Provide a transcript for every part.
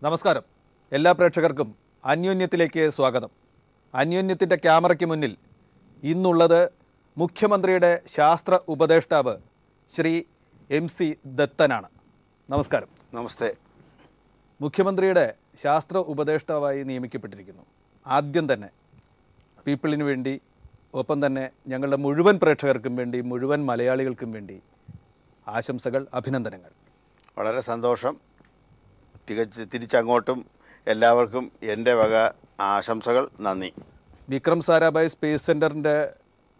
നമസ്കാരം. എല്ലാ പ്രേക്ഷകർക്കും അന്യോന്യത്തിലേക്ക് സ്വാഗതം. അന്യോന്യത്തിൻ്റെ ക്യാമറയ്ക്ക് മുന്നിൽ ഇന്നുള്ളത് മുഖ്യമന്ത്രിയുടെ ശാസ്ത്ര ഉപദേഷ്ടാവ് ശ്രീ MC ദത്തനാണ്. നമസ്കാരം. നമസ്തേ. മുഖ്യമന്ത്രിയുടെ ശാസ്ത്ര ഉപദേഷ്ടാവായി നിയമിക്കപ്പെട്ടിരിക്കുന്നു. ആദ്യം തന്നെ പീപ്പിളിന് വേണ്ടി, ഒപ്പം തന്നെ ഞങ്ങളുടെ മുഴുവൻ പ്രേക്ഷകർക്കും വേണ്ടി, മുഴുവൻ മലയാളികൾക്കും വേണ്ടി ആശംസകൾ, അഭിനന്ദനങ്ങൾ. വളരെ സന്തോഷം. തിരിച്ചങ്ങോട്ടും എല്ലാവർക്കും എൻ്റെ വക ആശംസകൾ, നന്ദി. വിക്രം സാരാഭായ് സ്പേസ് സെൻറ്ററിൻ്റെ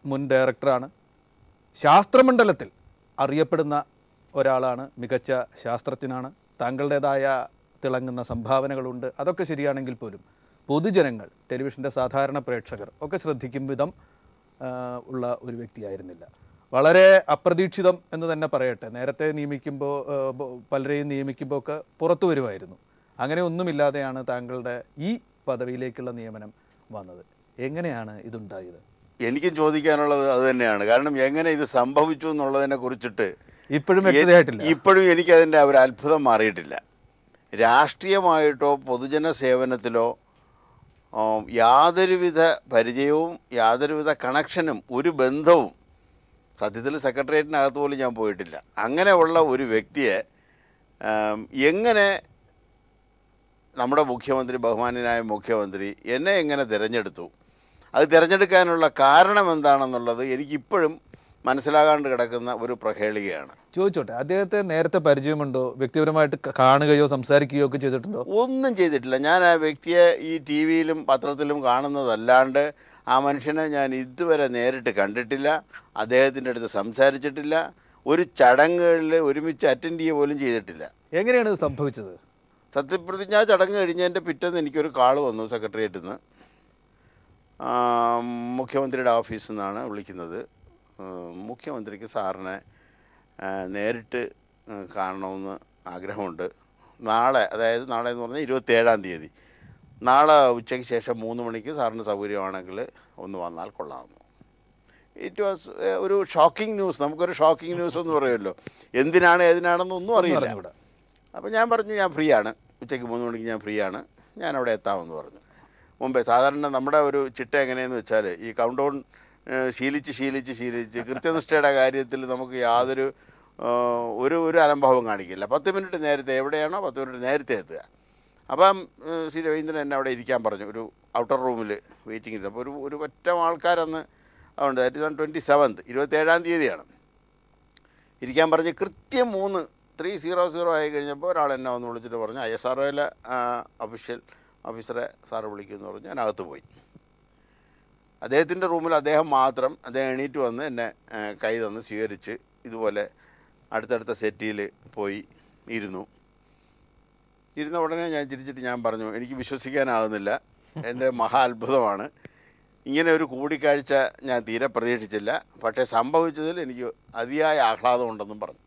മുൻ ഡയറക്ടറാണ്. ശാസ്ത്രമണ്ഡലത്തിൽ അറിയപ്പെടുന്ന ഒരാളാണ്, മികച്ച ശാസ്ത്രജ്ഞനാണ്. താങ്കളുടേതായ തിളങ്ങുന്ന സംഭാവനകളുണ്ട്. അതൊക്കെ ശരിയാണെങ്കിൽ പോലും പൊതുജനങ്ങൾ, ടെലിവിഷൻ്റെ സാധാരണ പ്രേക്ഷകർ ഒക്കെ ശ്രദ്ധിക്കും വിധം ഉള്ള ഒരു വ്യക്തിയായിരുന്നില്ല. വളരെ അപ്രതീക്ഷിതം എന്ന് തന്നെ പറയട്ടെ. നേരത്തെ നിയമിക്കുമ്പോൾ, പലരെയും നിയമിക്കുമ്പോൾ ഒക്കെ പുറത്തു വരുമായിരുന്നു. അങ്ങനെ ഒന്നുമില്ലാതെയാണ് താങ്കളുടെ ഈ പദവിയിലേക്കുള്ള നിയമനം വന്നത്. എങ്ങനെയാണ് ഇതുണ്ടായത്? എനിക്കും ചോദിക്കാനുള്ളത് അത് തന്നെയാണ്. കാരണം എങ്ങനെ ഇത് സംഭവിച്ചു എന്നുള്ളതിനെ കുറിച്ചിട്ട് ഇപ്പോഴും വ്യക്തതയായിട്ടില്ല. ഇപ്പോഴും എനിക്കതിൻ്റെ ഒരു അത്ഭുതം മാറിയിട്ടില്ല. രാഷ്ട്രീയമായിട്ടോ പൊതുജന സേവനത്തിലോ യാതൊരുവിധ പരിചയവും യാതൊരുവിധ കണക്ഷനും ഒരു ബന്ധവും സത്യത്തിൽ സെക്രട്ടേറിയറ്റിനകത്ത് പോലും ഞാൻ പോയിട്ടില്ല. അങ്ങനെയുള്ള ഒരു വ്യക്തിയെ എങ്ങനെ നമ്മുടെ മുഖ്യമന്ത്രി, ബഹുമാന്യനായ മുഖ്യമന്ത്രി എന്നെ എങ്ങനെ തിരഞ്ഞെടുത്തു, അത് തിരഞ്ഞെടുക്കാനുള്ള കാരണം എന്താണെന്നുള്ളത് എനിക്കിപ്പോഴും മനസ്സിലാകാണ്ട് കിടക്കുന്ന ഒരു പ്രഹേളികയാണ്. ചോദിച്ചോട്ടെ, അദ്ദേഹത്തെ നേരത്തെ പരിചയമുണ്ടോ? വ്യക്തിപരമായിട്ട് കാണുകയോ സംസാരിക്കുകയോ ഒക്കെ ചെയ്തിട്ടുണ്ടോ? ഒന്നും ചെയ്തിട്ടില്ല. ഞാൻ ആ വ്യക്തിയെ ഈ ടി വിയിലും പത്രത്തിലും കാണുന്നതല്ലാണ്ട് ആ മനുഷ്യനെ ഞാൻ ഇതുവരെ നേരിട്ട് കണ്ടിട്ടില്ല. അദ്ദേഹത്തിൻ്റെ അടുത്ത് സംസാരിച്ചിട്ടില്ല. ഒരു ചടങ്ങുകളിൽ ഒരുമിച്ച് അറ്റൻഡ് ചെയ്യുക പോലും ചെയ്തിട്ടില്ല. എങ്ങനെയാണ് ഇത് സംഭവിച്ചത്? സത്യപ്രതിജ്ഞാ ചടങ്ങ് കഴിഞ്ഞതിൻ്റെ പിറ്റേന്ന് എനിക്കൊരു കാൾ വന്നു സെക്രട്ടേറിയറ്റിൽ നിന്ന്. മുഖ്യമന്ത്രിയുടെ ഓഫീസിൽ നിന്നാണ് വിളിക്കുന്നത്. മുഖ്യമന്ത്രിക്ക് സാറിനെ നേരിട്ട് കാണണമെന്ന് ആഗ്രഹമുണ്ട്. നാളെ, അതായത് നാളെ എന്ന് പറഞ്ഞാൽ 27-ാം തീയതി, നാളെ ഉച്ചയ്ക്ക് ശേഷം 3 മണിക്ക് സാറിന് സൗകര്യമാണെങ്കിൽ ഒന്ന് വന്നാൽ കൊള്ളാമെന്ന്. ഇറ്റ് വാസ് ഒരു ഷോക്കിംഗ് ന്യൂസ്. നമുക്കൊരു ഷോക്കിംഗ് ന്യൂസ് എന്ന് പറയുമല്ലോ. എന്തിനാണ് ഏതിനാണെന്നൊന്നും അറിയില്ല. അപ്പോൾ ഞാൻ പറഞ്ഞു, ഞാൻ ഫ്രീ ആണ്, ഉച്ചയ്ക്ക് 3 മണിക്ക് ഞാൻ ഫ്രീ ആണ്, ഞാൻ അവിടെ എത്താമെന്ന് പറഞ്ഞു. മുമ്പേ സാധാരണ നമ്മുടെ ഒരു ചിട്ട എങ്ങനെയെന്ന് വെച്ചാൽ, ഈ കൗണ്ട് ഡൗൺ ശീലിച്ച് കൃത്യനിഷ്ഠയുടെ കാര്യത്തിൽ നമുക്ക് യാതൊരു ഒരു അലംഭാവം കാണിക്കില്ല. 10 മിനിറ്റ് നേരത്തെ, എവിടെയാണോ 10 മിനിറ്റ് നേരത്തെ എത്തുക. അപ്പം ശ്രീ രവീന്ദ്രൻ എന്നെ അവിടെ ഇരിക്കാൻ പറഞ്ഞു, ഒരു ഔട്ടർ റൂമിൽ വെയിറ്റിംഗ് ചെയ്തു. അപ്പോൾ ഒരു പറ്റം ആൾക്കാരന്ന് അതുകൊണ്ട് 27-ാം തീയതിയാണ് ഇരിക്കാൻ പറഞ്ഞ്. കൃത്യം 3:00 ആയി കഴിഞ്ഞപ്പോൾ ഒരാൾ എന്നെ വന്ന് വിളിച്ചിട്ട് പറഞ്ഞു, ISROയിലെ ഓഫീസറെ സാറ് വിളിക്കുമെന്ന് പറഞ്ഞു. ഞാൻ അകത്ത് പോയി. അദ്ദേഹത്തിൻ്റെ റൂമിൽ അദ്ദേഹം എണീറ്റ് വന്ന് എന്നെ കൈ തന്ന് സ്വീകരിച്ച് ഇതുപോലെ അടുത്തടുത്ത സെറ്റിയിൽ പോയി ഇരുന്ന ഉടനെ ഞാൻ ചിരിച്ചിട്ട് ഞാൻ പറഞ്ഞു, എനിക്ക് വിശ്വസിക്കാനാകുന്നില്ല, എൻ്റെ മഹാ അത്ഭുതമാണ്, ഇങ്ങനെ ഒരു കൂടിക്കാഴ്ച ഞാൻ തീരെ പ്രതീക്ഷിച്ചില്ല, പക്ഷേ സംഭവിച്ചതിൽ എനിക്ക് അതിയായ ആഹ്ലാദമുണ്ടെന്നും പറഞ്ഞു.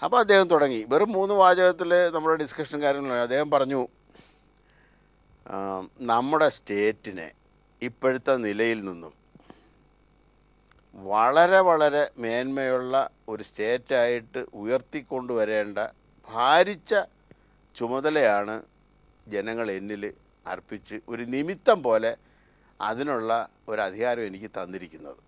അപ്പോൾ അദ്ദേഹം തുടങ്ങി. വെറും 3 വാചകത്തിൽ നമ്മുടെ ഡിസ്കഷൻ കാര്യങ്ങൾ അദ്ദേഹം പറഞ്ഞു, നമ്മുടെ സ്റ്റേറ്റിനെ ഇപ്പോഴത്തെ നിലയിൽ നിന്നും വളരെ വളരെ മേന്മയുള്ള ഒരു സ്റ്റേറ്റായിട്ട് ഉയർത്തിക്കൊണ്ടുവരേണ്ട ഭാരിച്ച ചുമതലയാണ് ജനങ്ങൾ എന്നിൽ അർപ്പിച്ച് ഒരു നിമിത്തം പോലെ അതിനുള്ള ഒരു അധികാരം എനിക്ക് തന്നിരിക്കുന്നത്.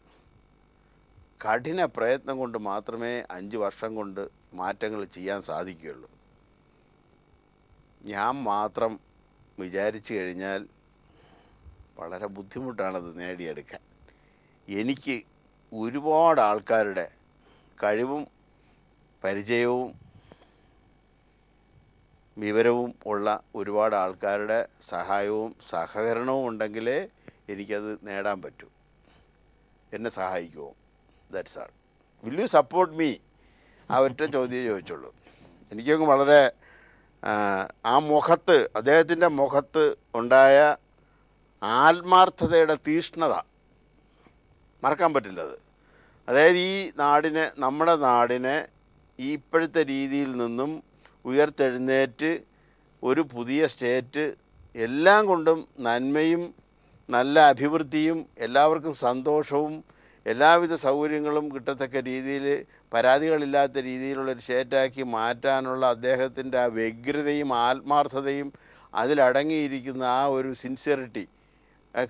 കഠിന പ്രയത്നം കൊണ്ട് മാത്രമേ 5 വർഷം കൊണ്ട് മാറ്റങ്ങൾ ചെയ്യാൻ സാധിക്കുകയുള്ളൂ. ഞാൻ മാത്രം വിചാരിച്ചു കഴിഞ്ഞാൽ വളരെ ബുദ്ധിമുട്ടാണത് നേടിയെടുക്കാൻ. എനിക്ക് ഒരുപാട് ആൾക്കാരുടെ കഴിവും പരിചയവും വിവരവും ഉള്ള ഒരുപാട് ആൾക്കാരുടെ സഹായവും സഹകരണവും ഉണ്ടെങ്കിലേ എനിക്കത് നേടാൻ പറ്റൂ. എന്നെ സഹായിക്കുമോ? That's all. Will you support me? ആ ഒറ്റ ചോദ്യമേ ചോദിച്ചുള്ളൂ. എനിക്കങ്ങ് വളരെ ആ മുഖത്ത്, അദ്ദേഹത്തിൻ്റെ മുഖത്ത് ഉണ്ടായ ആത്മാർത്ഥതയുടെ തീഷ്ണത മറക്കാൻ പറ്റില്ലത്. അതായത് ഈ നാടിനെ, നമ്മുടെ നാടിനെ ഈ ഇപ്പോഴത്തെ രീതിയിൽ നിന്നും ഉയർത്തെഴുന്നേറ്റ് ഒരു പുതിയ സ്റ്റേറ്റ് എല്ലാം കൊണ്ടും നന്മയും നല്ല അഭിവൃദ്ധിയും എല്ലാവർക്കും സന്തോഷവും എല്ലാവിധ സൗകര്യങ്ങളും കിട്ടത്തക്ക രീതിയിൽ പരാതികളില്ലാത്ത രീതിയിലുള്ളൊരു സ്റ്റേറ്റാക്കി മാറ്റാനുള്ള അദ്ദേഹത്തിൻ്റെ ആ വ്യഗ്രതയും ആത്മാർത്ഥതയും അതിലടങ്ങിയിരിക്കുന്ന ആ ഒരു സിൻസിയറിറ്റി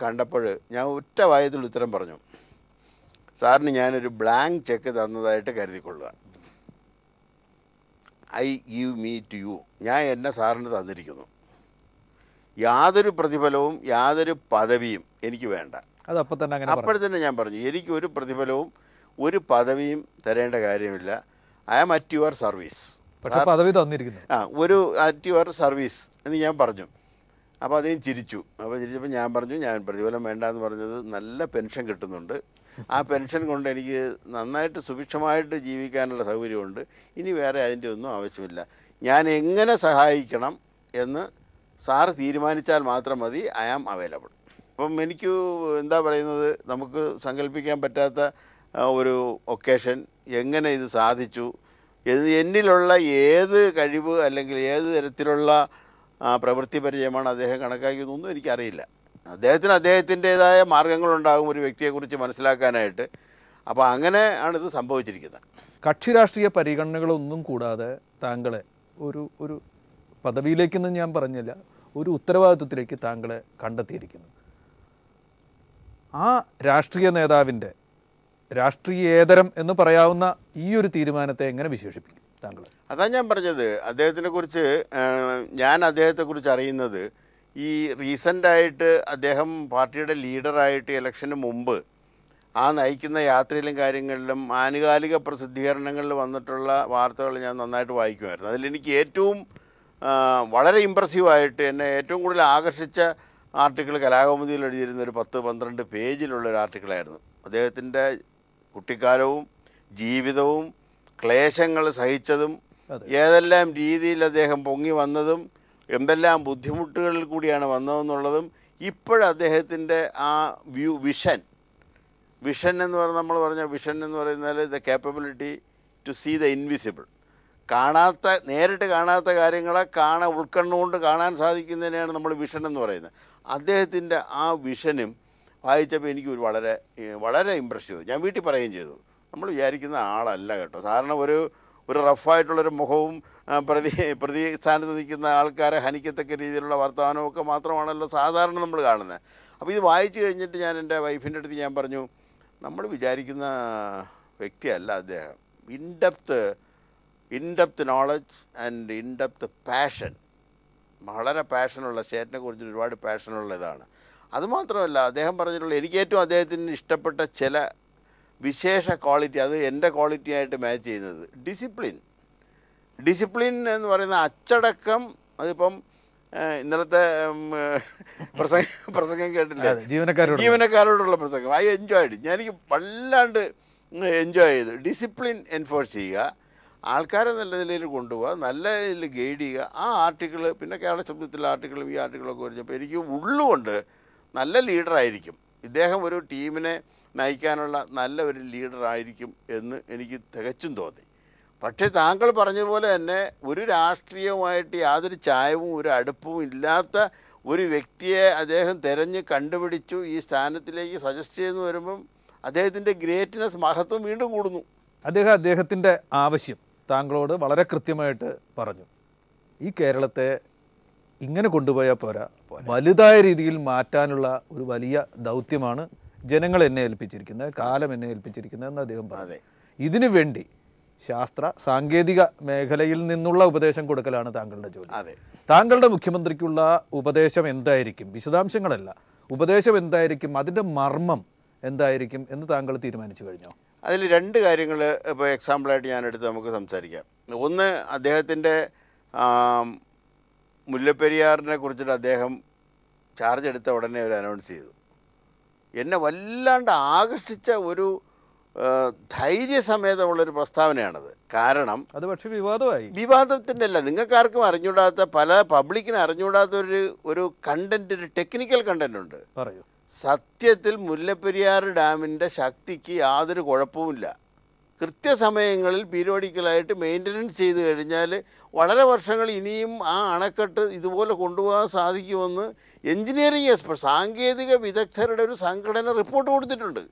കണ്ടപ്പോൾ ഞാൻ ഒറ്റ വായത്തിൽ ഉത്തരം പറഞ്ഞു, സാറിന് ഞാനൊരു ബ്ലാങ്ക് ചെക്ക് തന്നതായിട്ട് കരുതിക്കൊള്ളുക. I give me to you, ഞാൻ എന്നെ സാറിന് തന്നിരിക്കുന്നു. യാതൊരു പ്രതിഫലവും യാതൊരു പദവിയും എനിക്ക് വേണ്ട. അതപ്പോൾ തന്നെ അങ്ങനെ അപ്പോൾ തന്നെ ഞാൻ പറഞ്ഞു, എനിക്കൊരു പ്രതിഫലവും ഒരു പദവിയും തരേണ്ട കാര്യമില്ല. I am at your service. പക്ഷേ പദവി തന്നിരിക്കുന്നു. ഒരു അറ്റ് യുവർ സർവീസ് എന്ന് ഞാൻ പറഞ്ഞു. അപ്പോൾ അദ്ദേഹം ചിരിച്ചു. അപ്പോൾ ചിരിച്ചപ്പോൾ ഞാൻ പറഞ്ഞു, ഞാൻ പ്രതിഫലം വേണ്ടാന്ന് പറഞ്ഞത് നല്ല പെൻഷൻ കിട്ടുന്നുണ്ട്, ആ പെൻഷൻ കൊണ്ട് എനിക്ക് നന്നായിട്ട് സുഭിക്ഷമായിട്ട് ജീവിക്കാനുള്ള സൗകര്യമുണ്ട്, ഇനി വേറെ അതിൻ്റെ ഒന്നും ആവശ്യമില്ല. ഞാൻ എങ്ങനെ സഹായിക്കണം എന്ന് സാറ് തീരുമാനിച്ചാൽ മാത്രം മതി, ഐ ആം അവൈലബിൾ. അപ്പം എനിക്ക് എന്താ പറയുന്നത്, നമുക്ക് സങ്കല്പിക്കാൻ പറ്റാത്ത ഒരു ഒക്കേഷൻ, എങ്ങനെ ഇത് സാധിച്ചു, എന്നിലുള്ള ഏത് കഴിവ് അല്ലെങ്കിൽ ഏത് തരത്തിലുള്ള പ്രവൃത്തി പരിചയമാണ് അദ്ദേഹം കണക്കാക്കിയതൊന്നും എനിക്കറിയില്ല. അദ്ദേഹത്തിൻ്റേതായ മാർഗങ്ങളുണ്ടാകും ഒരു വ്യക്തിയെക്കുറിച്ച് മനസ്സിലാക്കാനായിട്ട്. അപ്പോൾ അങ്ങനെ ആണിത് സംഭവിച്ചിരിക്കുന്നത്. കക്ഷി രാഷ്ട്രീയ പരിഗണനകളൊന്നും കൂടാതെ താങ്കളെ ഒരു പദവിയിലേക്കൊന്നും ഞാൻ പറഞ്ഞില്ല, ഒരു ഉത്തരവാദിത്വത്തിലേക്ക് താങ്കളെ കണ്ടെത്തിയിരിക്കുന്നു. ആ രാഷ്ട്രീയ നേതാവിൻ്റെ രാഷ്ട്രീയേതരം എന്ന് പറയാവുന്ന ഈ ഒരു തീരുമാനത്തെ എങ്ങനെ വിശേഷിപ്പിക്കും താങ്കൾ? അതാണ് ഞാൻ പറഞ്ഞത്. ഞാൻ അദ്ദേഹത്തെക്കുറിച്ച് അറിയുന്നത് ഈ റീസെൻ്റായിട്ട് അദ്ദേഹം പാർട്ടിയുടെ ലീഡറായിട്ട് ഇലക്ഷന് മുമ്പ് ആ നയിക്കുന്ന യാത്രയിലും കാര്യങ്ങളിലും ആനുകാലിക പ്രസിദ്ധീകരണങ്ങളിൽ വന്നിട്ടുള്ള വാർത്തകൾ ഞാൻ നന്നായിട്ട് വായിക്കുമായിരുന്നു. അതിലെനിക്ക് ഏറ്റവും വളരെ ഇമ്പ്രസീവായിട്ട് എന്നെ ഏറ്റവും കൂടുതൽ ആകർഷിച്ച ആർട്ടിക്കിൾ കലാകൗമുദിയിൽ എഴുതിയിരുന്ന ഒരു 10-12 പേജിലുള്ളൊരു ആർട്ടിക്കിളായിരുന്നു. അദ്ദേഹത്തിൻ്റെ കുട്ടിക്കാലവും ജീവിതവും ക്ലേശങ്ങൾ സഹിച്ചതും ഏതെല്ലാം രീതിയിൽ അദ്ദേഹം പൊങ്ങി വന്നതും എന്തെല്ലാം ബുദ്ധിമുട്ടുകളിൽ കൂടിയാണ് വന്നതെന്നുള്ളതും ഇപ്പോഴദ്ദേഹത്തിൻ്റെ ആ വിഷൻ എന്ന് പറഞ്ഞാൽ നമ്മൾ പറഞ്ഞ വിഷൻ എന്ന് പറയുന്നത് the capability to see the invisible, നേരിട്ട് കാണാത്ത കാര്യങ്ങളെ ഉൾക്കണ്ണുകൊണ്ട് കാണാൻ സാധിക്കുന്നതിനെയാണ് നമ്മൾ വിഷൻ എന്ന് പറയുന്നത്. അദ്ദേഹത്തിൻ്റെ ആ വിഷനും വായിച്ചപ്പോൾ എനിക്ക് വളരെ വളരെ ഇമ്പ്രസ് ചെയ്തു. ഞാൻ വീട്ടിൽ പറയുകയും ചെയ്തു, നമ്മൾ വിചാരിക്കുന്ന ആളല്ല കേട്ടോ. സാധാരണ ഒരു റഫായിട്ടുള്ളൊരു മുഖവും പ്രതിസ്ഥാനത്ത് നിൽക്കുന്ന ആൾക്കാരെ ഹനിക്കത്തക്ക രീതിയിലുള്ള വർത്തമാനമൊക്കെ മാത്രമാണല്ലോ സാധാരണ നമ്മൾ കാണുന്നത്. അപ്പോൾ ഇത് വായിച്ചു കഴിഞ്ഞിട്ട് ഞാൻ എൻ്റെ വൈഫിൻ്റെ അടുത്ത് ഞാൻ പറഞ്ഞു, നമ്മൾ വിചാരിക്കുന്ന വ്യക്തിയല്ല അദ്ദേഹം. In-depth knowledge and in-depth passion, വളരെ പാഷനുള്ള, സ്റ്റേറ്റിനെ കുറിച്ച് ഒരുപാട് പാഷനുള്ള ഇതാണ്. അതുമാത്രമല്ല അദ്ദേഹം പറഞ്ഞിട്ടുള്ള എനിക്ക് ഏറ്റവും അദ്ദേഹത്തിന് ഇഷ്ടപ്പെട്ട ചില വിശേഷ ക്വാളിറ്റി, അത് എൻ്റെ ക്വാളിറ്റിയായിട്ട് മാച്ച് ചെയ്യുന്നത് ഡിസിപ്ലിൻ എന്ന് പറയുന്ന അച്ചടക്കം. അതിപ്പം ഇന്നലത്തെ പ്രസംഗം കേട്ടില്ലേ, ജീവനക്കാരോടുള്ള പ്രസംഗം, ഐ എൻജോയ്ഡ്. ഞാനെനിക്ക് വല്ലാണ്ട് എൻജോയ് ചെയ്തു. ഡിസിപ്ലിൻ എൻഫോഴ്സ് ചെയ്യുക, ആൾക്കാരെ നല്ല നിലയിൽ കൊണ്ടുപോകുക, നല്ല നിലയിൽ ഗൈഡ് ചെയ്യുക. ആ ആർട്ടിക്കിൾ, പിന്നെ കേരള ശബ്ദത്തിലെ ആർട്ടിക്കിളും ഈ ആർട്ടിക്കിളൊക്കെ വരച്ചപ്പോൾ എനിക്ക് ഉള്ളുകൊണ്ട് നല്ല ലീഡറായിരിക്കും ഇദ്ദേഹം, ഒരു ടീമിനെ നയിക്കാനുള്ള നല്ല ഒരു ലീഡറായിരിക്കും എന്ന് എനിക്ക് തികച്ചും തോന്നി. പക്ഷേ താങ്കൾ പറഞ്ഞതുപോലെ തന്നെ ഒരു രാഷ്ട്രീയവുമായിട്ട് യാതൊരു ചായവും ഒരു അടുപ്പവും ഇല്ലാത്ത ഒരു വ്യക്തിയെ അദ്ദേഹം തിരഞ്ഞ് കണ്ടുപിടിച്ചു ഈ സ്ഥാനത്തിലേക്ക് സജസ്റ്റ് ചെയ്തെന്ന് വരുമ്പം അദ്ദേഹത്തിൻ്റെ ഗ്രേറ്റ്നെസ്, മഹത്വം വീണ്ടും കൂടുന്നു. അദ്ദേഹത്തിൻ്റെ ആവശ്യം താങ്കളോട് വളരെ കൃത്യമായിട്ട് പറഞ്ഞു. ഈ കേരളത്തെ ഇങ്ങനെ കൊണ്ടുപോയാൽ പോരാ, വലുതായ രീതിയിൽ മാറ്റാനുള്ള ഒരു വലിയ ദൗത്യമാണ് ജനങ്ങൾ എന്നെ ഏൽപ്പിച്ചിരിക്കുന്നത്, കാലം എന്നെ ഏൽപ്പിച്ചിരിക്കുന്നത് എന്ന് അദ്ദേഹം പറഞ്ഞു. ഇതിനു വേണ്ടി ശാസ്ത്ര സാങ്കേതിക മേഖലയിൽ നിന്നുള്ള ഉപദേശം കൊടുക്കലാണ് താങ്കളുടെ ജോലി. താങ്കളുടെ മുഖ്യമന്ത്രിക്കുള്ള ഉപദേശം എന്തായിരിക്കും, വിശദാംശങ്ങളല്ല, ഉപദേശം എന്തായിരിക്കും, അതിൻ്റെ മർമ്മം എന്തായിരിക്കും എന്ന് താങ്കൾ തീരുമാനിച്ചു കഴിഞ്ഞോ? അതിൽ 2 കാര്യങ്ങൾ ഇപ്പോൾ എക്സാമ്പിളായിട്ട് ഞാനെടുത്ത് നമുക്ക് സംസാരിക്കാം. ഒന്ന്, അദ്ദേഹത്തിൻ്റെ മുല്ലപ്പെരിയാറിനെ കുറിച്ചിട്ട് അദ്ദേഹം ചാർജ് എടുത്ത ഉടനെ ഒരു അനൗൺസ് ചെയ്തു. എന്നെ വല്ലാണ്ട് ആകർഷിച്ച ഒരു ധൈര്യസമേതമുള്ളൊരു പ്രസ്താവനയാണത്. കാരണം അത് പക്ഷേ വിവാദത്തിൻ്റെ അല്ല, നിങ്ങൾക്കാർക്കും അറിഞ്ഞൂടാത്ത, പല പബ്ലിക്കിന് അറിഞ്ഞൂടാത്ത ഒരു കണ്ടൻറ്റ്, ഒരു ടെക്നിക്കൽ കണ്ടൻറ് ഉണ്ട്. പറയൂ. സത്യത്തിൽ മുല്ലപ്പെരിയാർ ഡാമിൻ്റെ ശക്തിക്ക് യാതൊരു കുഴപ്പവുമില്ല. കൃത്യസമയങ്ങളിൽ പീരിയോഡിക്കലായിട്ട് മെയിൻ്റനൻസ് ചെയ്ത് കഴിഞ്ഞാൽ വളരെ വർഷങ്ങൾ ഇനിയും ആ അണക്കെട്ട് ഇതുപോലെ കൊണ്ടുപോകാൻ സാധിക്കുമെന്ന് എൻജിനീയറിംഗ് എക്സ്പെർട്ട്, സാങ്കേതിക വിദഗ്ധരുടെ ഒരു സംഘടന റിപ്പോർട്ട് കൊടുത്തിട്ടുണ്ട്.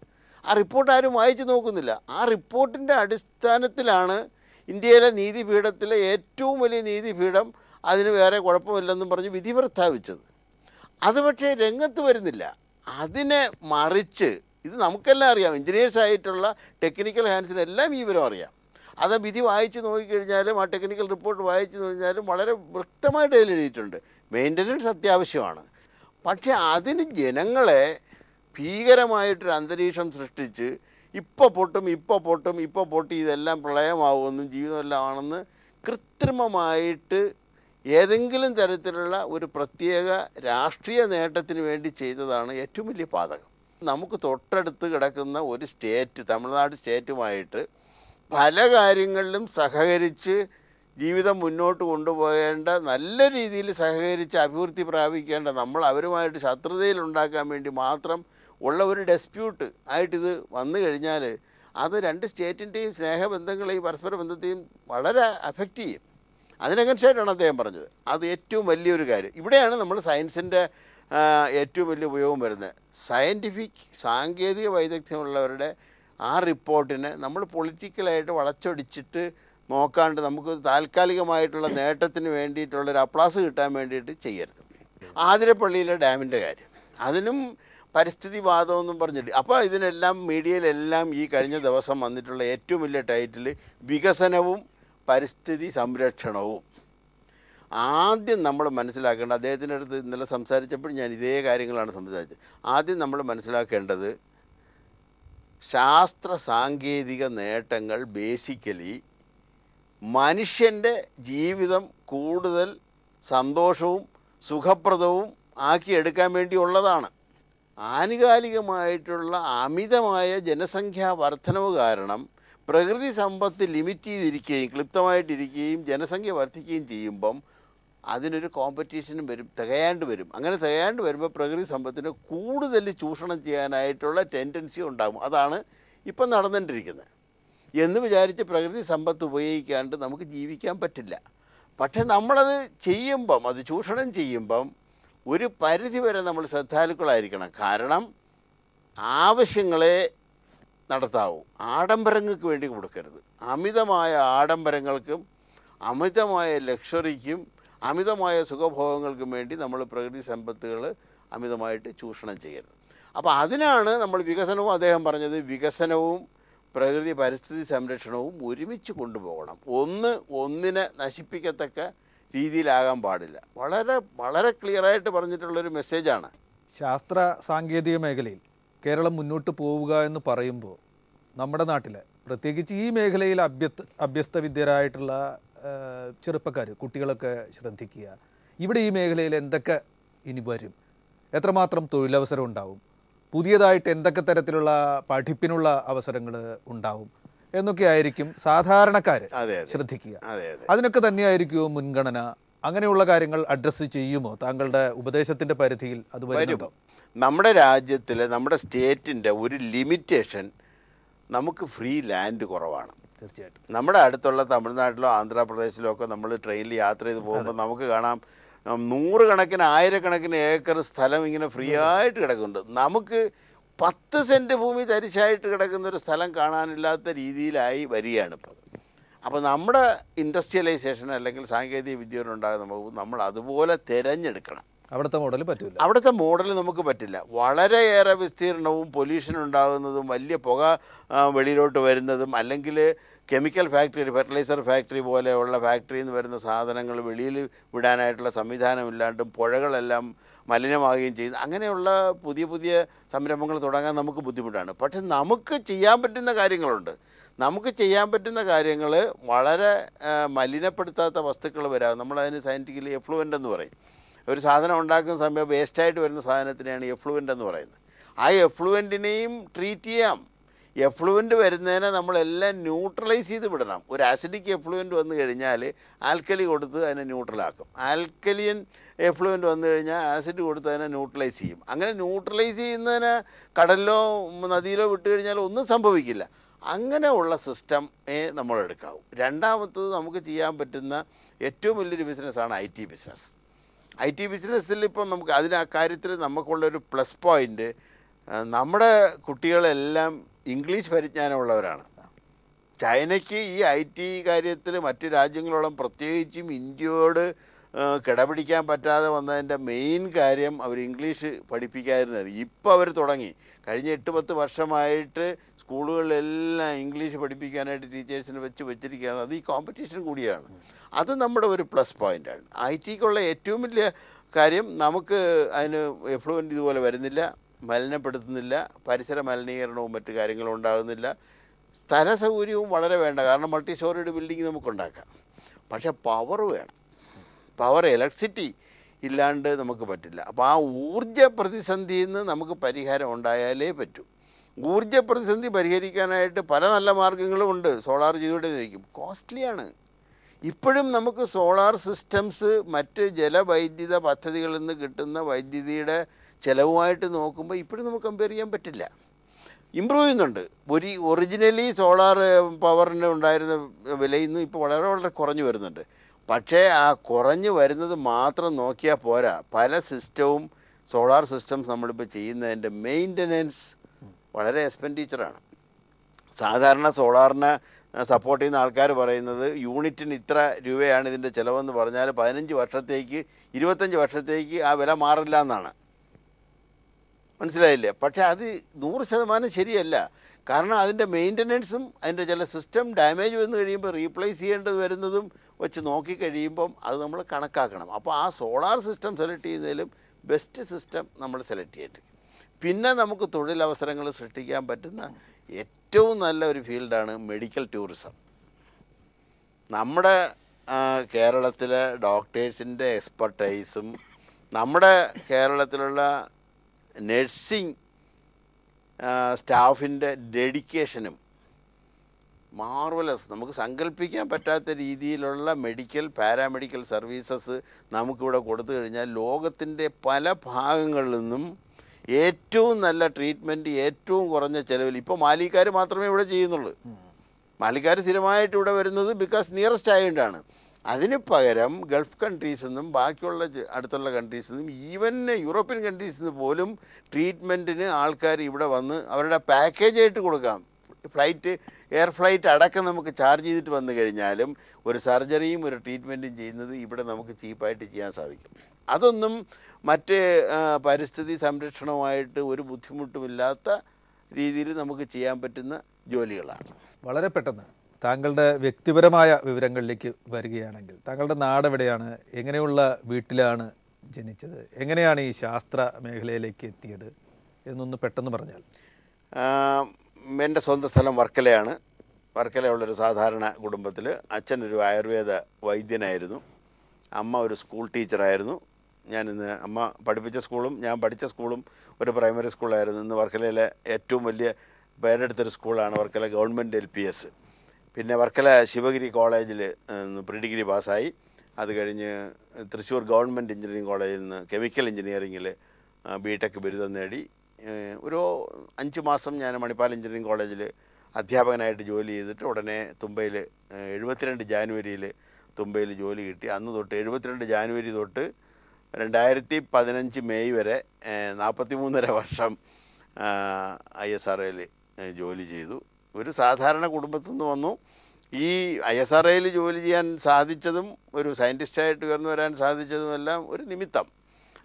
ആ റിപ്പോർട്ട് ആരും വായിച്ച് നോക്കുന്നില്ല. ആ റിപ്പോർട്ടിൻ്റെ അടിസ്ഥാനത്തിലാണ് ഇന്ത്യയിലെ നീതിപീഠത്തിലെ ഏറ്റവും വലിയ നീതിപീഠം അതിന് വേറെ കുഴപ്പമില്ലെന്നും പറഞ്ഞ് വിധി പ്രസ്താവിച്ചത്. അത് പക്ഷേ രംഗത്ത് വരുന്നില്ല. അതിനെ മറിച്ച് ഇത് നമുക്കെല്ലാം അറിയാം, എഞ്ചിനീയേഴ്സായിട്ടുള്ള ടെക്നിക്കൽ ഹാൻഡ്സിനെല്ലാം ഈ വിവരം അറിയാം. അത് വിധി വായിച്ച് നോക്കിക്കഴിഞ്ഞാലും ആ ടെക്നിക്കൽ റിപ്പോർട്ട് വായിച്ച് നോക്കിക്കഴിഞ്ഞാലും വളരെ വ്യക്തമായിട്ട് അതിൽ എഴുതിയിട്ടുണ്ട്. മെയിൻ്റനൻസ് അത്യാവശ്യമാണ്. പക്ഷേ അതിന് ജനങ്ങളെ ഭീകരമായിട്ടൊരു അന്തരീക്ഷം സൃഷ്ടിച്ച് ഇപ്പോൾ പൊട്ടി ഇതെല്ലാം പ്രളയമാവുമെന്നും ജീവിതമെല്ലാം ആണെന്ന് കൃത്രിമമായിട്ട് ഏതെങ്കിലും തരത്തിലുള്ള ഒരു പ്രത്യേക രാഷ്ട്രീയ നേട്ടത്തിന് വേണ്ടി ചെയ്തതാണ് ഏറ്റവും വലിയ പാതകം. നമുക്ക് തൊട്ടടുത്ത് കിടക്കുന്ന ഒരു സ്റ്റേറ്റ്, തമിഴ്നാട് സ്റ്റേറ്റുമായിട്ട് പല കാര്യങ്ങളിലും സഹകരിച്ച് ജീവിതം മുന്നോട്ട് കൊണ്ടുപോകേണ്ട, നല്ല രീതിയിൽ സഹകരിച്ച് അഭിവൃദ്ധി പ്രാപിക്കേണ്ട നമ്മൾ അവരുമായിട്ട് ശത്രുതയിലുണ്ടാക്കാൻ വേണ്ടി മാത്രം ഉള്ള ഒരു ഡെസ്പ്യൂട്ട് ആയിട്ടിത് വന്നു കഴിഞ്ഞാൽ അത് രണ്ട് സ്റ്റേറ്റിൻ്റെയും സ്നേഹബന്ധങ്ങളെയും പരസ്പര ബന്ധത്തെയും വളരെ അഫക്റ്റ് ചെയ്യും. അതിനകൻഷായിട്ടാണ് അദ്ദേഹം പറഞ്ഞത്. അത് ഏറ്റവും വലിയൊരു കാര്യം. ഇവിടെയാണ് നമ്മൾ സയൻസിൻ്റെ ഏറ്റവും വലിയ ഉപയോഗം വരുന്നത്. സയൻറ്റിഫിക് സാങ്കേതിക വൈദഗ്ധ്യമുള്ളവരുടെ ആ റിപ്പോർട്ടിനെ നമ്മൾ പൊളിറ്റിക്കലായിട്ട് വളച്ചൊടിച്ചിട്ട് നോക്കാണ്ട് നമുക്ക് താൽക്കാലികമായിട്ടുള്ള നേട്ടത്തിന് വേണ്ടിയിട്ടുള്ളൊരു അപ്ലാസ് കിട്ടാൻ വേണ്ടിയിട്ട് ചെയ്യരുത്. ആതിരപ്പള്ളിയിലെ ഡാമിൻ്റെ കാര്യം, അതിനും പരിസ്ഥിതി വാദമൊന്നും പറഞ്ഞിട്ട്, അപ്പോൾ ഇതിനെല്ലാം മീഡിയയിലെല്ലാം ഈ കഴിഞ്ഞ ദിവസം വന്നിട്ടുള്ള ഏറ്റവും വലിയ ടൈറ്റിൽ വികസനവും പരിസ്ഥിതി സംരക്ഷണവും. ആദ്യം നമ്മൾ മനസ്സിലാക്കേണ്ട, അദ്ദേഹത്തിൻ്റെ അടുത്ത് ഇന്നലെ സംസാരിച്ചപ്പോൾ ഞാൻ ഇതേ കാര്യങ്ങളാണ് സംസാരിച്ചത്. ആദ്യം നമ്മൾ മനസ്സിലാക്കേണ്ടത് ശാസ്ത്ര സാങ്കേതിക നേട്ടങ്ങൾ ബേസിക്കലി മനുഷ്യൻ്റെ ജീവിതം കൂടുതൽ സന്തോഷവും സുഖപ്രദവും ആക്കിയെടുക്കാൻ വേണ്ടിയുള്ളതാണ്. ആനുകാലികമായിട്ടുള്ള അമിതമായ ജനസംഖ്യാ വർധനവ് കാരണം പ്രകൃതി സമ്പത്ത് ലിമിറ്റ് ചെയ്തിരിക്കുകയും ക്ലിപ്തമായിട്ടിരിക്കുകയും ജനസംഖ്യ വർദ്ധിക്കുകയും ചെയ്യുമ്പം അതിനൊരു കോമ്പറ്റീഷനും വരും, തികയാണ്ട് വരും. അങ്ങനെ തികയാണ്ട് വരുമ്പോൾ പ്രകൃതി സമ്പത്തിനെ കൂടുതൽ ചൂഷണം ചെയ്യാനായിട്ടുള്ള ടെൻഡൻസി ഉണ്ടാകും. അതാണ് ഇപ്പം നടന്നുകൊണ്ടിരിക്കുന്നത്. എന്ന് വിചാരിച്ച് പ്രകൃതി സമ്പത്ത് ഉപയോഗിക്കാണ്ട് നമുക്ക് ജീവിക്കാൻ പറ്റില്ല. പക്ഷേ നമ്മളത് ചെയ്യുമ്പം, അത് ചൂഷണം ചെയ്യുമ്പം ഒരു പരിധി വരെ നമ്മൾ ശ്രദ്ധാലുക്കളായിരിക്കണം. കാരണം ആവശ്യങ്ങളെ നടത്താവൂ, ആഡംബരങ്ങൾക്ക് വേണ്ടി കൊടുക്കരുത്. അമിതമായ ആഡംബരങ്ങൾക്കും അമിതമായ ലക്ഷറിക്കും അമിതമായ സുഖഭോഗങ്ങൾക്കും വേണ്ടി നമ്മൾ പ്രകൃതി സമ്പത്തുകൾ അമിതമായിട്ട് ചൂഷണം ചെയ്യരുത്. അപ്പോൾ അതിനാണ് നമ്മൾ വികസനവും, അദ്ദേഹം പറഞ്ഞത് വികസനവും പ്രകൃതി പരിസ്ഥിതി സംരക്ഷണവും ഒരുമിച്ച് കൊണ്ടുപോകണം. ഒന്നിനെ നശിപ്പിക്കത്തക്ക രീതിയിലാകാൻ പാടില്ല. വളരെ വളരെ ക്ലിയറായിട്ട് പറഞ്ഞിട്ടുള്ളൊരു മെസ്സേജാണ്. ശാസ്ത്ര സാങ്കേതിക മേഖലയിൽ കേരളം മുന്നോട്ട് പോവുക എന്ന് പറയുമ്പോൾ നമ്മുടെ നാട്ടിൽ പ്രത്യേകിച്ച് ഈ മേഖലയിൽ അഭ്യസ്ത വിദ്യരായിട്ടുള്ള ചെറുപ്പക്കാർ, കുട്ടികളൊക്കെ ശ്രദ്ധിക്കുക. ഇവിടെ ഈ മേഖലയിൽ എന്തൊക്കെ ഇനി വരും, എത്രമാത്രം തൊഴിലവസരം ഉണ്ടാവും, പുതിയതായിട്ട് എന്തൊക്കെ തരത്തിലുള്ള പഠിപ്പിനുള്ള അവസരങ്ങൾ ഉണ്ടാവും എന്നൊക്കെ ആയിരിക്കും സാധാരണക്കാർ ശ്രദ്ധിക്കുക. അതിനൊക്കെ തന്നെയായിരിക്കും മുൻഗണന. അങ്ങനെയുള്ള കാര്യങ്ങൾ അഡ്രസ്സ് ചെയ്യുമോ? താങ്കളുടെ ഉപദേശത്തിൻ്റെ പരിധിയിൽ അത് വരുന്നുണ്ടോ? നമ്മുടെ രാജ്യത്തിൽ, നമ്മുടെ സ്റ്റേറ്റിൻ്റെ ഒരു ലിമിറ്റേഷൻ, നമുക്ക് ഫ്രീ ലാൻഡ് കുറവാണ്. തീർച്ചയായിട്ടും നമ്മുടെ അടുത്തുള്ള തമിഴ്നാട്ടിലോ ആന്ധ്രാപ്രദേശിലോ ഒക്കെ നമ്മൾ ട്രെയിനിൽ യാത്ര ചെയ്ത് പോകുമ്പോൾ നമുക്ക് കാണാം നൂറുകണക്കിന് ആയിരക്കണക്കിന് ഏക്കർ സ്ഥലം ഇങ്ങനെ ഫ്രീ ആയിട്ട് കിടക്കുന്നുണ്ട്. നമുക്ക് 10 സെൻറ്റ് ഭൂമി തരിശായിട്ട് കിടക്കുന്നൊരു സ്ഥലം കാണാനില്ലാത്ത രീതിയിലായി വരികയാണിപ്പോൾ. അപ്പോൾ നമ്മുടെ ഇൻഡസ്ട്രിയലൈസേഷൻ അല്ലെങ്കിൽ സാങ്കേതിക വിദ്യയിലുണ്ടാകുന്ന നമ്മൾ അതുപോലെ തിരഞ്ഞെടുക്കണം. അവിടുത്തെ മോഡൽ പറ്റില്ല. അവിടുത്തെ മോഡൽ നമുക്ക് പറ്റില്ല. വളരെയേറെ വിസ്തീർണവും പൊല്യൂഷൻ ഉണ്ടാകുന്നതും വലിയ പുക വെളിയിലോട്ട് വരുന്നതും അല്ലെങ്കിൽ കെമിക്കൽ ഫാക്ടറി, ഫെർട്ടിലൈസർ ഫാക്ടറി പോലെയുള്ള ഫാക്ടറിയിൽ നിന്ന് വരുന്ന സാധനങ്ങൾ വെളിയിൽ വിടാനായിട്ടുള്ള സംവിധാനമില്ലാണ്ടും പുഴകളെല്ലാം മലിനമാകുകയും ചെയ്യുന്നു. അങ്ങനെയുള്ള പുതിയ സംരംഭങ്ങൾ തുടങ്ങാൻ നമുക്ക് ബുദ്ധിമുട്ടാണ്. പക്ഷെ നമുക്ക് ചെയ്യാൻ പറ്റുന്ന കാര്യങ്ങളുണ്ട്. നമുക്ക് ചെയ്യാൻ പറ്റുന്ന കാര്യങ്ങൾ വളരെ മലിനപ്പെടുത്താത്ത വസ്തുക്കൾ വരാം. നമ്മളതിന് സയൻറ്റിഫിക്കലി എഫ്ലുവൻ്റ് എന്ന് പറയും. ഒരു സാധനം ഉണ്ടാക്കുന്ന സമയം വേസ്റ്റായിട്ട് വരുന്ന സാധനത്തിനെയാണ് എഫ്ലുവൻ്റ് എന്ന് പറയുന്നത്. ആ എഫ്ലുവൻറ്റിനെയും ട്രീറ്റ് ചെയ്യാം. എഫ്ലുവൻ്റ് വരുന്നതിനെ നമ്മളെല്ലാം ന്യൂട്രലൈസ് ചെയ്ത് വിടണം. ഒരു ആസിഡിക് എഫ്ലുവൻ്റ് വന്നു കഴിഞ്ഞാൽ ആൽക്കലി കൊടുത്ത് അതിനെ ന്യൂട്രലാക്കും. ആൽക്കലിയൻ എഫ്ലുവൻ്റ് വന്നു കഴിഞ്ഞാൽ ആസിഡ് കൊടുത്ത് അതിനെ ന്യൂട്രലൈസ് ചെയ്യും. അങ്ങനെ ന്യൂട്രലൈസ് ചെയ്യുന്നതിന് കടലിലോ നദിയിലോ വിട്ട് കഴിഞ്ഞാൽ ഒന്നും സംഭവിക്കില്ല. അങ്ങനെയുള്ള സിസ്റ്റമേ നമ്മളെടുക്കാവൂ. രണ്ടാമത്തത് നമുക്ക് ചെയ്യാൻ പറ്റുന്ന ഏറ്റവും വലിയൊരു ബിസിനസ്സാണ് IT ബിസിനസ്. IT ബിസിനസ്സിൽ ഇപ്പം നമുക്ക് ആ കാര്യത്തിൽ നമുക്കുള്ളൊരു പ്ലസ് പോയിൻ്റ്, നമ്മുടെ കുട്ടികളെല്ലാം ഇംഗ്ലീഷ് പരിജ്ഞാനമുള്ളവരാണ്. ചൈനയ്ക്ക് ഈ IT കാര്യത്തിൽ മറ്റ് രാജ്യങ്ങളോളം പ്രത്യേകിച്ചും ഇന്ത്യയോട് കിടപിടിക്കാൻ പറ്റാതെ വന്നതിൻ്റെ മെയിൻ കാര്യം അവർ ഇംഗ്ലീഷ് പഠിപ്പിക്കാതിരുന്നത്. ഇപ്പോൾ അവർ തുടങ്ങി. കഴിഞ്ഞ 8-10 വർഷമായിട്ട് സ്കൂളുകളിലെല്ലാം ഇംഗ്ലീഷ് പഠിപ്പിക്കാനായിട്ട് ടീച്ചേഴ്സിനെ വെച്ചിരിക്കുകയാണ്. അത് ഈ കോമ്പറ്റീഷൻ കൂടിയാണ്. അത് നമ്മുടെ ഒരു പ്ലസ് പോയിൻ്റാണ്. IT-ക്കുള്ള ഏറ്റവും വലിയ കാര്യം നമുക്ക് അതിന് എഫ്ലുവൻ്റ് ഇതുപോലെ വരുന്നില്ല, മലിനപ്പെടുത്തുന്നില്ല, പരിസര മലിനീകരണവും മറ്റു കാര്യങ്ങളും ഉണ്ടാകുന്നില്ല, സ്ഥല സൗകര്യവും വളരെ വേണ്ട. കാരണം മൾട്ടി സ്റ്റോറിയുടെ ബിൽഡിംഗ് നമുക്കുണ്ടാക്കാം. പക്ഷേ പവർ വേണം. പവർ, ഇലക്ട്രിസിറ്റി ഇല്ലാണ്ട് നമുക്ക് പറ്റില്ല. അപ്പോൾ ആ ഊർജ്ജ പ്രതിസന്ധിയിൽ നിന്ന് നമുക്ക് പരിഹാരം ഉണ്ടായാലേ പറ്റൂ. ഊർജ്ജ പ്രതിസന്ധി പരിഹരിക്കാനായിട്ട് പല നല്ല മാർഗ്ഗങ്ങളും ഉണ്ട്. സോളാർ ചെയ്തുകൊണ്ട് ചോദിക്കും, കോസ്റ്റ്ലിയാണ്. ഇപ്പോഴും നമുക്ക് സോളാർ സിസ്റ്റംസ് മറ്റ് ജലവൈദ്യുത പദ്ധതികളിൽ നിന്ന് കിട്ടുന്ന വൈദ്യുതിയുടെ ചിലവുമായിട്ട് നോക്കുമ്പോൾ ഇപ്പോഴും നമുക്ക് കമ്പയർ ചെയ്യാൻ പറ്റില്ല. ഇമ്പ്രൂവ് ചെയ്യുന്നുണ്ട്. ഒറിജിനലി സോളാർ പവറിന് ഉണ്ടായിരുന്ന വിലയിൽ നിന്ന് ഇപ്പോൾ വളരെ വളരെ കുറഞ്ഞു വരുന്നുണ്ട്. പക്ഷേ ആ കുറഞ്ഞു വരുന്നത് മാത്രം നോക്കിയാൽ പോരാ. പല സിസ്റ്റവും സോളാർ സിസ്റ്റംസ് നമ്മളിപ്പോൾ ചെയ്യുന്നതിൻ്റെ മെയിൻ്റനൻസ് വളരെ എക്സ്പെൻഡിച്ചറാണ്. സാധാരണ സോളാറിനെ സപ്പോർട്ട് ചെയ്യുന്ന ആൾക്കാർ പറയുന്നത് യൂണിറ്റിന് ഇത്ര രൂപയാണ് ഇതിൻ്റെ ചിലവെന്ന് പറഞ്ഞാൽ 15 വർഷത്തേക്ക് 25 വർഷത്തേക്ക് ആ വില മാറില്ല എന്നാണ്. മനസ്സിലായില്ലേ? പക്ഷേ അത് 100% ശരിയല്ല. കാരണം അതിൻ്റെ മെയിൻ്റനൻസും അതിൻ്റെ ചില സിസ്റ്റം ഡാമേജ് വന്നു കഴിയുമ്പോൾ റീപ്ലേസ് ചെയ്യേണ്ടത് വരുന്നതും വെച്ച് നോക്കിക്കഴിയുമ്പം അത് നമ്മൾ കണക്കാക്കണം. അപ്പോൾ ആ സോളാർ സിസ്റ്റം സെലക്ട് ചെയ്യുന്നതിലും ബെസ്റ്റ് സിസ്റ്റം നമ്മൾ സെലക്ട് ചെയ്തിട്ട് പിന്നെ നമുക്ക് തൊഴിലവസരങ്ങൾ സൃഷ്ടിക്കാൻ പറ്റുന്ന ഏറ്റവും നല്ല ഒരു ഫീൽഡാണ് മെഡിക്കൽ ടൂറിസം. നമ്മുടെ കേരളത്തിലെ ഡോക്ടേഴ്സിൻ്റെ എക്സ്പെർട്ടൈസും നമ്മുടെ കേരളത്തിലുള്ള നഴ്സിംഗ് സ്റ്റാഫിൻ്റെ ഡെഡിക്കേഷനും മാർവലസ്. നമുക്ക് സങ്കല്പിക്കാൻ പറ്റാത്ത രീതിയിലുള്ള മെഡിക്കൽ പാരാമെഡിക്കൽ സർവീസസ് നമുക്കിവിടെ കൊടുത്തു കഴിഞ്ഞാൽ ലോകത്തിൻ്റെ പല ഭാഗങ്ങളിൽ നിന്നും ഏറ്റവും നല്ല ട്രീറ്റ്മെൻറ്റ് ഏറ്റവും കുറഞ്ഞ ചിലവിൽ. ഇപ്പോൾ മാലിക്കാർ മാത്രമേ ഇവിടെ ചെയ്യുന്നുള്ളൂ. മാലിക്കാർ സ്ഥിരമായിട്ട് ഇവിടെ വരുന്നത് ബിക്കോസ് നിയറസ്റ്റ് ആയതുകൊണ്ടാണ്. അതിന് പകരം ഗൾഫ് കൺട്രീസിൽ നിന്നും ബാക്കിയുള്ള അടുത്തുള്ള കൺട്രീസിൽ നിന്നും ഈവൻ യൂറോപ്യൻ കൺട്രീസിൽ നിന്ന് പോലും ട്രീറ്റ്മെൻറ്റിന് ആൾക്കാർ ഇവിടെ വന്ന് അവരുടെ പാക്കേജായിട്ട് കൊടുക്കാം. എയർ ഫ്ലൈറ്റ് അടക്കം നമുക്ക് ചാർജ് ചെയ്തിട്ട് വന്നു കഴിഞ്ഞാലും ഒരു സർജറിയും ഒരു ട്രീറ്റ്മെൻറ്റും ചെയ്യുന്നത് ഇവിടെ നമുക്ക് ചീപ്പായിട്ട് ചെയ്യാൻ സാധിക്കും. അതൊന്നും മറ്റ് പരിസ്ഥിതി സംരക്ഷണവുമായിട്ട് ഒരു ബുദ്ധിമുട്ടുമില്ലാത്ത രീതിയിൽ നമുക്ക് ചെയ്യാൻ പറ്റുന്ന ജോലികളാണ്. വളരെ പെട്ടെന്ന് താങ്കളുടെ വ്യക്തിപരമായ വിവരങ്ങളിലേക്ക് വരികയാണെങ്കിൽ, താങ്കളുടെ നാട് എവിടെയാണ്? എങ്ങനെയുള്ള വീട്ടിലാണ് ജനിച്ചത്? എങ്ങനെയാണ് ഈ ശാസ്ത്ര മേഖലയിലേക്ക് എത്തിയത് എന്നൊന്ന് പെട്ടെന്ന് പറഞ്ഞാൽ. എൻ്റെ സ്വന്തം സ്ഥലം വർക്കലയാണ്. വർക്കലയുള്ളൊരു സാധാരണ കുടുംബത്തിൽ അച്ഛനൊരു ആയുർവേദ വൈദ്യനായിരുന്നു, അമ്മ ഒരു സ്കൂൾ ടീച്ചറായിരുന്നു. ഞാനിന്ന് അമ്മ പഠിപ്പിച്ച സ്കൂളും ഞാൻ പഠിച്ച സ്കൂളും ഒരു പ്രൈമറി സ്കൂളായിരുന്നു. ഇന്ന് വർക്കലയിലെ ഏറ്റവും വലിയ പേരെടുത്തൊരു സ്കൂളാണ് വർക്കല ഗവൺമെൻറ് LPS. പിന്നെ വർക്കല ശിവഗിരി കോളേജിൽ പ്രീ ഡിഗ്രി പാസ്സായി. അത് കഴിഞ്ഞ് തൃശ്ശൂർ ഗവൺമെൻറ് എഞ്ചിനീയറിംഗ് കോളേജിൽ നിന്ന് കെമിക്കൽ എഞ്ചിനീയറിങ്ങിൽ BTech ബിരുദം നേടി. ഒരു 5 മാസം ഞാൻ മണിപ്പാൽ എഞ്ചിനീയറിംഗ് കോളേജിൽ അധ്യാപകനായിട്ട് ജോലി ചെയ്തിട്ട് ഉടനെ തുമ്പയിൽ 72 ജാനുവരിയിൽ തുമ്പയിൽ ജോലി കിട്ടി. അന്ന് തൊട്ട് 72 ജാനുവരി തൊട്ട് 2015 മെയ് വരെ 43.5 വർഷം ISROയിൽ ജോലി ചെയ്തു. ഒരു സാധാരണ കുടുംബത്തിൽ നിന്ന് വന്നു. ഈ ISROയിൽ ജോലി ചെയ്യാൻ സാധിച്ചതും ഒരു സയൻറ്റിസ്റ്റായിട്ട് ഉയർന്നു വരാൻ സാധിച്ചതുമെല്ലാം ഒരു നിമിത്തം.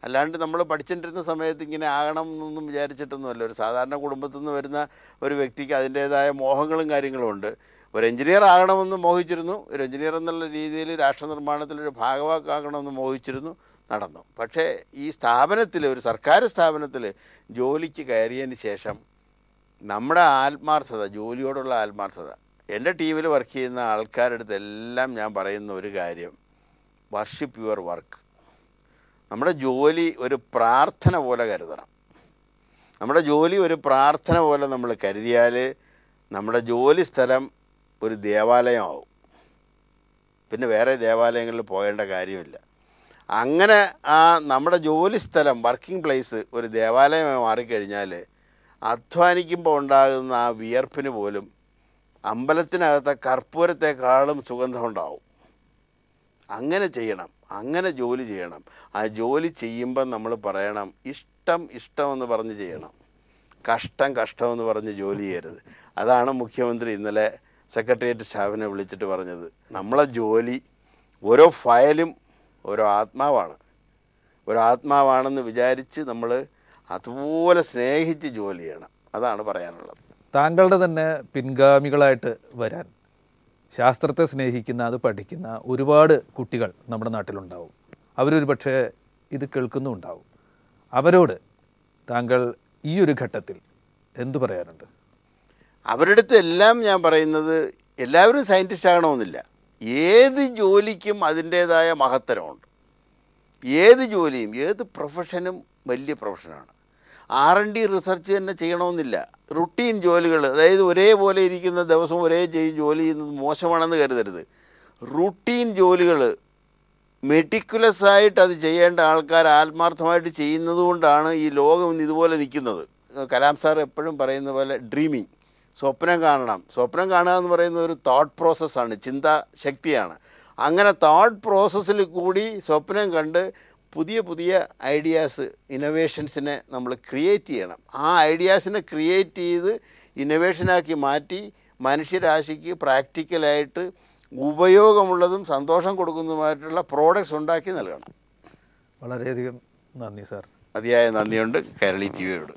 അല്ലാണ്ട് നമ്മൾ പഠിച്ചിട്ടിരുന്ന സമയത്ത് ഇങ്ങനെ ആകണം എന്നൊന്നും വിചാരിച്ചിട്ടൊന്നുമല്ല. ഒരു സാധാരണ കുടുംബത്തിൽ നിന്ന് വരുന്ന ഒരു വ്യക്തിക്ക് അതിൻ്റേതായ മോഹങ്ങളും കാര്യങ്ങളും ഉണ്ട്. ഒരു എഞ്ചിനീയർ ആകണമെന്ന് മോഹിച്ചിരുന്നു. ഒരു എഞ്ചിനീയർ എന്നുള്ള രീതിയിൽ രാഷ്ട്ര നിർമ്മാണത്തിലൊരു ഭാഗവാക്കാകണമെന്ന് മോഹിച്ചിരുന്നു. നടന്നു. പക്ഷേ ഈ സ്ഥാപനത്തിൽ, ഒരു സർക്കാർ സ്ഥാപനത്തിൽ ജോലിക്ക് കയറിയതിന് ശേഷം നമ്മുടെ ആത്മാർത്ഥത, ജോലിയോടുള്ള ആത്മാർത്ഥത, എൻ്റെ ടീമിൽ വർക്ക് ചെയ്യുന്ന ആൾക്കാരുടെ അടുത്തെല്ലാം ഞാൻ പറയുന്ന ഒരു കാര്യം, വർഷിപ്പ് യുവർ വർക്ക്. നമ്മുടെ ജോലി ഒരു പ്രാർത്ഥന പോലെ കരുതണം. നമ്മുടെ ജോലി ഒരു പ്രാർത്ഥന പോലെ നമ്മൾ കരുതിയാൽ നമ്മുടെ ജോലി സ്ഥലം ഒരു ദേവാലയമാവും. പിന്നെ വേറെ ദേവാലയങ്ങളിൽ പോകേണ്ട കാര്യമില്ല. അങ്ങനെ നമ്മുടെ ജോലി സ്ഥലം, വർക്കിംഗ് പ്ലേസ് ഒരു ദേവാലയമായി മാറിക്കഴിഞ്ഞാൽ അധ്വാനിക്കുമ്പോൾ ഉണ്ടാകുന്ന ആ വിയർപ്പിന് പോലും അമ്പലത്തിനകത്തെ കർപ്പൂരത്തെക്കാളും സുഗന്ധമുണ്ടാവും. അങ്ങനെ ചെയ്യണം, അങ്ങനെ ജോലി ചെയ്യണം. ആ ജോലി ചെയ്യുമ്പം നമ്മൾ പറയണം ഇഷ്ടം എന്ന് പറഞ്ഞ് ചെയ്യണം. കഷ്ടമെന്ന് പറഞ്ഞ് ജോലി ചെയ്യരുത്. അതാണ് മുഖ്യമന്ത്രി ഇന്നലെ സെക്രട്ടേറിയറ്റ് സ്റ്റാഫിനെ വിളിച്ചിട്ട് പറഞ്ഞത്. നമ്മളെ ജോലി ഓരോ ഫയലും ഓരോ ആത്മാവാണെന്ന് വിചാരിച്ച് നമ്മൾ അതുപോലെ സ്നേഹിച്ച് ജോലി ചെയ്യണം. അതാണ് പറയാനുള്ളത്. താങ്കളുടെ തന്നെ പിൻഗാമികളായിട്ട് വരാൻ ശാസ്ത്രത്തെ സ്നേഹിക്കുന്ന, അത് പഠിക്കുന്ന ഒരുപാട് കുട്ടികൾ നമ്മുടെ നാട്ടിലുണ്ടാവും. അവരൊരു പക്ഷേ ഇത് കേൾക്കുന്നുണ്ടാവും. അവരോട് താങ്കൾ ഈ ഒരു ഘട്ടത്തിൽ എന്തു പറയാനുണ്ട്? അവരുടെ അടുത്ത് എല്ലാം ഞാൻ പറയുന്നത്, എല്ലാവരും സയൻറ്റിസ്റ്റ് ആകണമെന്നില്ല. ഏത് ജോലിക്കും അതിൻ്റേതായ മഹത്തരമുണ്ട്. ഏത് ജോലിയും ഏത് പ്രൊഫഷനും വലിയ പ്രൊഫഷനാണ്. R&D റിസർച്ച് തന്നെ ചെയ്യണമെന്നില്ല. റുട്ടീൻ ജോലികൾ, അതായത് ഒരേപോലെ ഇരിക്കുന്ന ദിവസം ഒരേ ജോലി ചെയ്യുന്നത് മോശമാണെന്ന് കരുതരുത്. റുട്ടീൻ ജോലികൾ മെറ്റിക്കുലസ് ആയിട്ട് അത് ചെയ്യേണ്ട ആൾക്കാർ ആത്മാർത്ഥമായിട്ട് ചെയ്യുന്നത് കൊണ്ടാണ് ഈ ലോകം ഇന്ന് ഇതുപോലെ നിൽക്കുന്നത്. കലാം സാർ എപ്പോഴും പറയുന്ന പോലെ ഡ്രീമിങ്, സ്വപ്നം കാണണം. സ്വപ്നം കാണുക എന്ന് പറയുന്ന ഒരു തോട്ട് പ്രോസസ്സാണ്, ചിന്താശക്തിയാണ്. അങ്ങനെ തോട്ട് പ്രോസസ്സിൽ കൂടി സ്വപ്നം കണ്ട് പുതിയ ഐഡിയാസ്, ഇന്നൊവേഷൻസിനെ നമ്മൾ ക്രിയേറ്റ് ചെയ്യണം. ആ ഐഡിയാസിനെ ക്രിയേറ്റ് ചെയ്ത് ഇന്നൊവേഷനാക്കി മാറ്റി മനുഷ്യരാശിക്ക് പ്രാക്ടിക്കലായിട്ട് ഉപയോഗമുള്ളതും സന്തോഷം കൊടുക്കുന്നതുമായിട്ടുള്ള പ്രോഡക്റ്റ്സ് ഉണ്ടാക്കി നൽകണം. വളരെയധികം നന്ദി സാർ. അതിയായ നന്ദിയുണ്ട് കൈരളി TV യോട്.